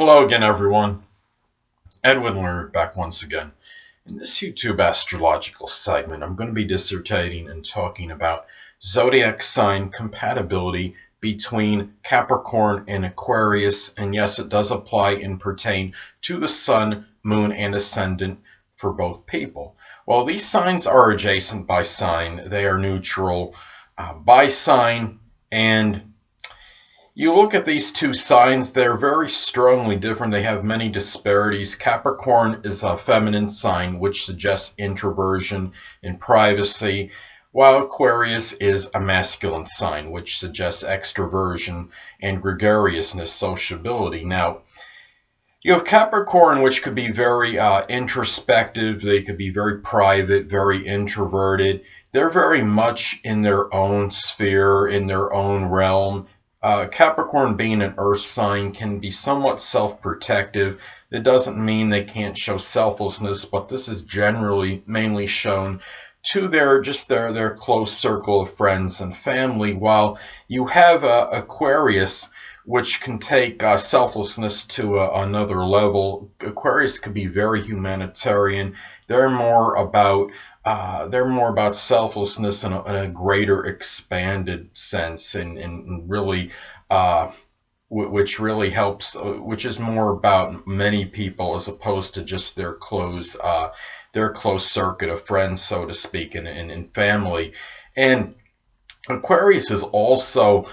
Hello again, everyone. Edwin Learnard back once again. In this YouTube astrological segment, I'm going to be dissertating and talking about zodiac sign compatibility between Capricorn and Aquarius. And yes, it does apply and pertain to the sun, moon, and ascendant for both people. While these signs are adjacent by sign, they are neutral by sign, and you look at these two signs, they're very strongly different. They have many disparities. Capricorn is a feminine sign, which suggests introversion and privacy, while Aquarius is a masculine sign, which suggests extroversion and gregariousness, sociability. Now, you have Capricorn, which could be very introspective. They could be very private, very introverted. They're very much in their own sphere, in their own realm. Capricorn, being an earth sign, can be somewhat self-protective. It doesn't mean they can't show selflessness, but this is generally mainly shown to their close circle of friends and family, while you have Aquarius, which can take selflessness to another level. Aquarius could be very humanitarian. They're more about selflessness in a greater expanded sense, and really, which really helps, which is more about many people as opposed to just their close circuit of friends, so to speak, and family. And Aquarius is also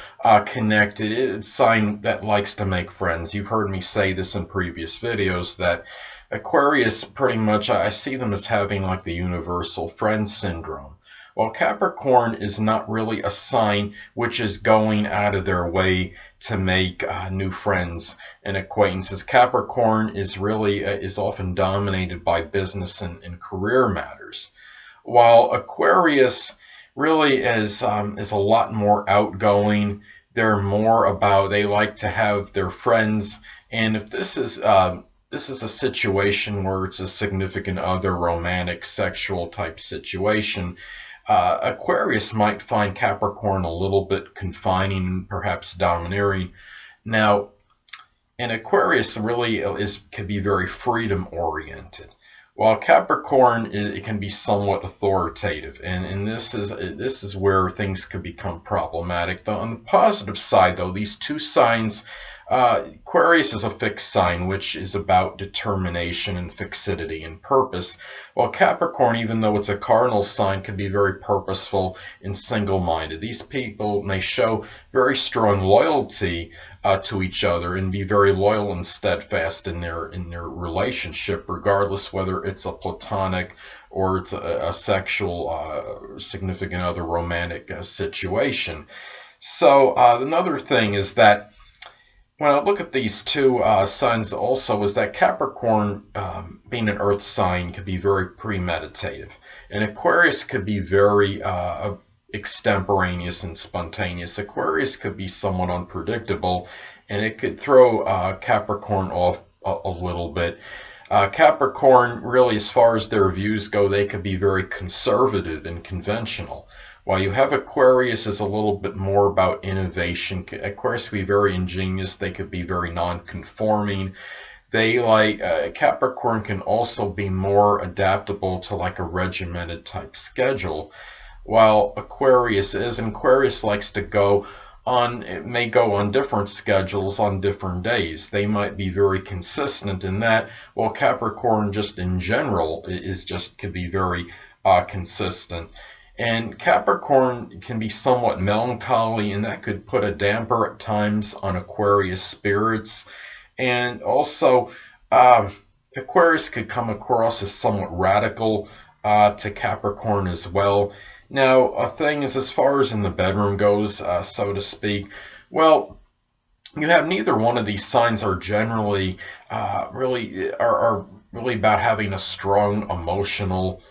connected. It's a sign that likes to make friends. You've heard me say this in previous videos that Aquarius, pretty much, I see them as having like the universal friend syndrome. While Capricorn is not really a sign which is going out of their way to make new friends and acquaintances. Capricorn is really is often dominated by business and career matters, while Aquarius really is a lot more outgoing. They're more about, they like to have their friends, and if this is a situation where it's a significant other, romantic, sexual type situation, Aquarius might find Capricorn a little bit confining, perhaps domineering. Now, and Aquarius really can be very freedom oriented, while Capricorn, it can be somewhat authoritative, and this is where things could become problematic. Though on the positive side, though, these two signs, Aquarius is a fixed sign, which is about determination and fixity and purpose, while Capricorn, even though it's a cardinal sign, can be very purposeful and single-minded. These people may show very strong loyalty to each other and be very loyal and steadfast in their relationship, regardless whether it's a platonic or it's a sexual significant other romantic situation. So another thing is that when I look at these two signs also is that Capricorn, being an earth sign, could be very premeditative, and Aquarius could be very extemporaneous and spontaneous. Aquarius could be somewhat unpredictable, and it could throw Capricorn off a little bit. Capricorn, really, as far as their views go, they could be very conservative and conventional. While you have Aquarius is a little bit more about innovation. Aquarius could be very ingenious. They could be very non-conforming. They Capricorn can also be more adaptable to like a regimented type schedule, while Aquarius is, and Aquarius likes to go on, it may go on different schedules on different days. They might be very consistent in that, while Capricorn just in general could be very consistent. And Capricorn can be somewhat melancholy, and that could put a damper at times on Aquarius spirits. And also, Aquarius could come across as somewhat radical to Capricorn as well. Now, a thing is, as far as in the bedroom goes, so to speak, well, you have neither one of these signs are generally really about having a strong emotional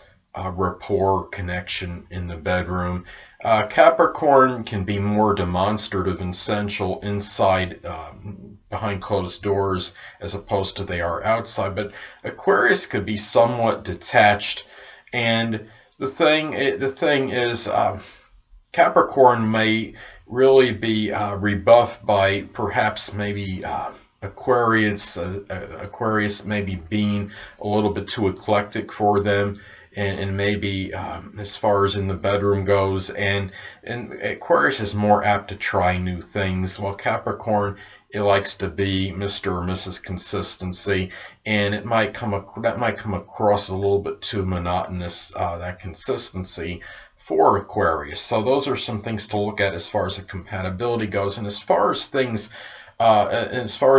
rapport connection in the bedroom. Capricorn can be more demonstrative and sensual inside, behind closed doors, as opposed to they are outside. But Aquarius could be somewhat detached, and the thing is, Capricorn may really be rebuffed by perhaps maybe Aquarius maybe being a little bit too eclectic for them, and maybe as far as in the bedroom goes, and Aquarius is more apt to try new things, while Capricorn, it likes to be Mr. or Mrs. Consistency, and that might come across a little bit too monotonous, that consistency for Aquarius. So those are some things to look at as far as the compatibility goes, and as far as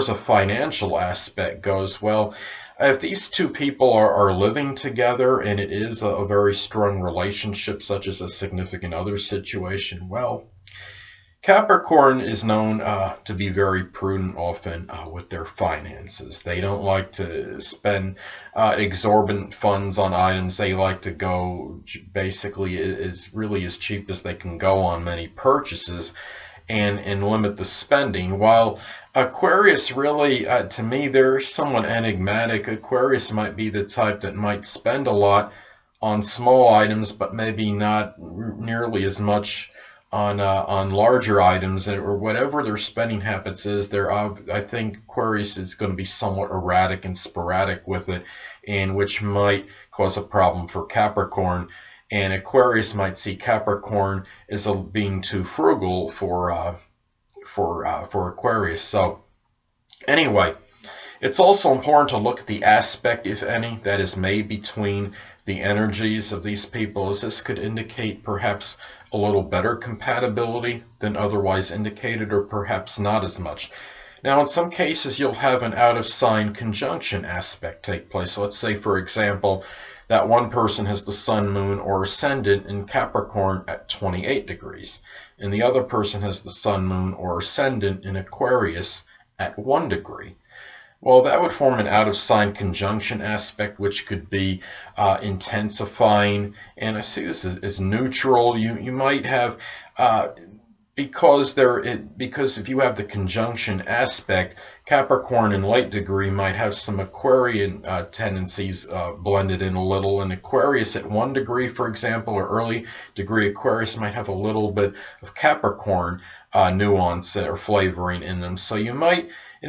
a financial aspect goes, well, if these two people are living together and it is a very strong relationship, such as a significant other situation, well, Capricorn is known to be very prudent often with their finances. They don't like to spend exorbitant funds on items. They like to go basically as cheap as they can go on many purchases, and limit the spending. While Aquarius really, to me, they're somewhat enigmatic. Aquarius might be the type that might spend a lot on small items, but maybe not nearly as much on larger items, or whatever their spending habits is. I think Aquarius is going to be somewhat erratic and sporadic with it, and which might cause a problem for Capricorn. And Aquarius might see Capricorn as being too frugal for Aquarius. So anyway, it's also important to look at the aspect, if any, that is made between the energies of these people, as this could indicate perhaps a little better compatibility than otherwise indicated, or perhaps not as much. Now, in some cases, you'll have an out-of-sign conjunction aspect take place. So let's say, for example, that one person has the sun, moon, or ascendant in Capricorn at 28 degrees, and the other person has the sun, moon, or ascendant in Aquarius at 1 degree. Well, that would form an out-of-sign conjunction aspect, which could be intensifying, and I see this as neutral. You might have, because if you have the conjunction aspect, Capricorn in light degree might have some Aquarian tendencies blended in a little, and Aquarius at 1 degree, for example, or early degree Aquarius might have a little bit of Capricorn nuance or flavoring in them. So it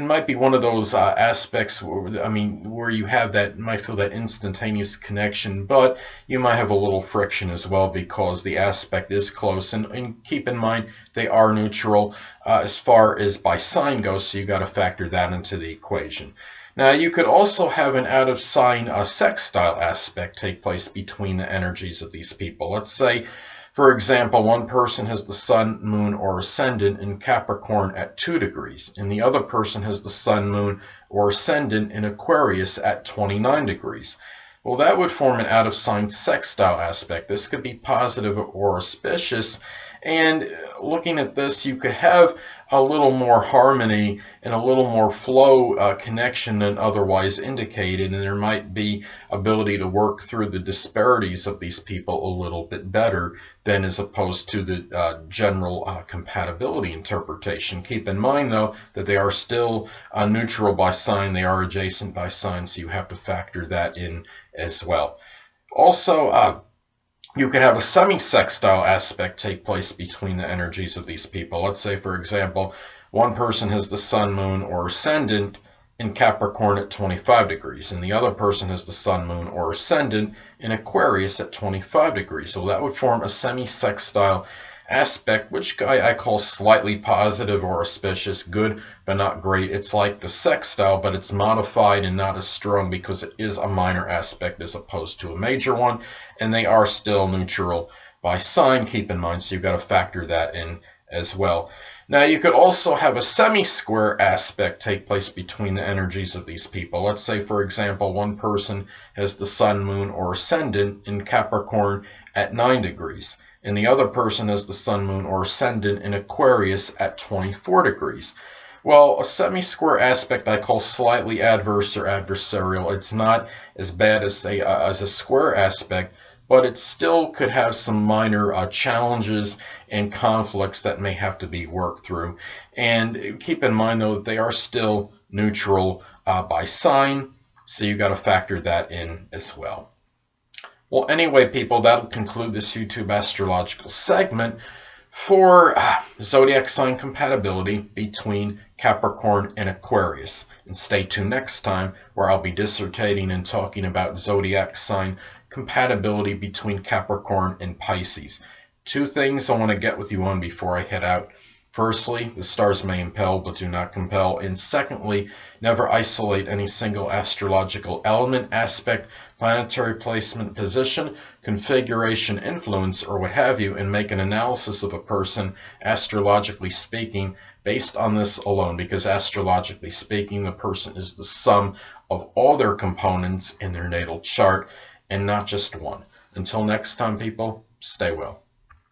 might be one of those aspects where you have might feel that instantaneous connection, but you might have a little friction as well because the aspect is close. And keep in mind, they are neutral as far as by sign goes, so you got to factor that into the equation. Now, you could also have an out-of-sign sextile aspect take place between the energies of these people. Let's say, for example, one person has the sun, moon, or ascendant in Capricorn at 2 degrees, and the other person has the sun, moon, or ascendant in Aquarius at 29 degrees. Well, that would form an out-of-sign sextile aspect. This could be positive or auspicious, and looking at this, you could have a little more harmony and a little more flow connection than otherwise indicated, and there might be ability to work through the disparities of these people a little bit better than as opposed to the general compatibility interpretation. Keep in mind, though, that they are still neutral by sign. They are adjacent by sign, so you have to factor that in as well. Also, you could have a semi-sextile aspect take place between the energies of these people. Let's say, for example, one person has the sun, moon, or ascendant in Capricorn at 25 degrees, and the other person has the sun, moon, or ascendant in Aquarius at 25 degrees. So that would form a semi-sextile aspect, which I call slightly positive or auspicious, good but not great. It's like the sextile, but it's modified and not as strong because it is a minor aspect as opposed to a major one, and they are still neutral by sign, keep in mind, so you've got to factor that in as well. Now, you could also have a semi-square aspect take place between the energies of these people. Let's say, for example, one person has the sun, moon, or ascendant in Capricorn at 9 degrees, and the other person has the sun, moon, or ascendant in Aquarius at 24 degrees. Well, a semi-square aspect I call slightly adverse or adversarial. It's not as bad as a square aspect, but it still could have some minor challenges and conflicts that may have to be worked through. And keep in mind, though, that they are still neutral by sign, so you got to factor that in as well. Well, anyway, people, that'll conclude this YouTube astrological segment. for zodiac sign compatibility between Capricorn and Aquarius. And stay tuned next time where I'll be dissertating and talking about zodiac sign compatibility between Capricorn and Pisces. Two things I want to get with you on before I head out. Firstly, the stars may impel but do not compel. And secondly, never isolate any single astrological element, aspect, planetary placement, position, configuration, influence, or what have you, and make an analysis of a person, astrologically speaking, based on this alone, because astrologically speaking, the person is the sum of all their components in their natal chart and not just one. Until next time, people, stay well.